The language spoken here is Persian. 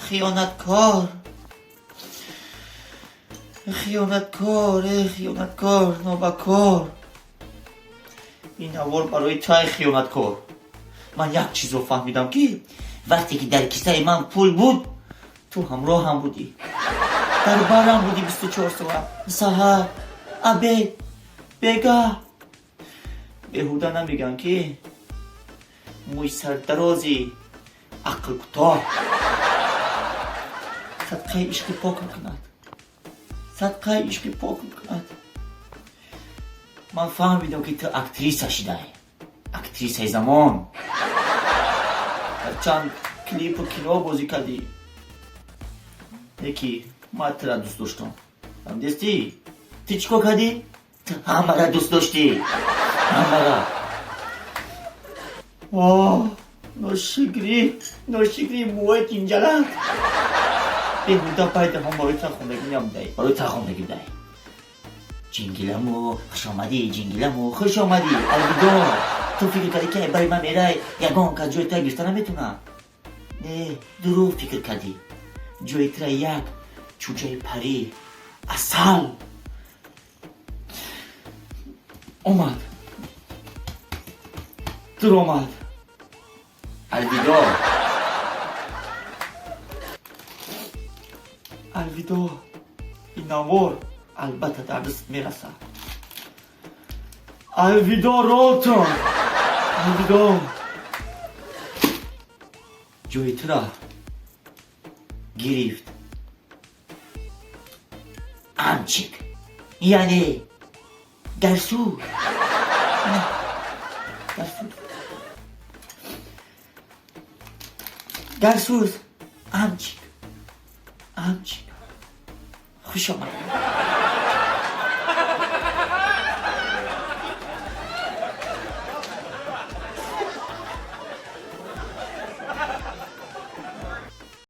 خیانتکار خیانتکار نابکار. این نوار برای تای خیانتکار. من یک چیز رو فهمیدم که وقتی که در کیسه من پول بود تو همراه هم بودی، در برم بودی 24 ساعت، سحر، عبید، بگاه. بهوده نمیگن که موی سردرازی عقل کوتاه صدقه عشق پاک میکند، صدقه عشق پاک میکند. من فهمیدم که تو اکتریس شده، اکتریس زمان. در چند کلیپ و کینو بازی کردی. یکی من ترا دوست داشتم، هم دستی؟ تو چیکار کردی؟ تو همه را دوست داشتی، همه را. ناشکری موهای جنجالت. بهوده باید هم برای تا خوندگی نمیدهی، برای تا خوندگی بدهی. جنگلمو خوش آمدی الویدا. تو فکر کردی که برای من میره یگان که جای تا گرفته نمیتونم؟ نه، دروغ فکر کردی. جای تر یک چوچه پری اصل اومد، در اومد. الویدا. این نوار البته در دست میرسه. الویدا رالتون، الویدا. جای ترا گرفت امچیک، یعنی گرسو. گرسوز امچیک خوش آمد.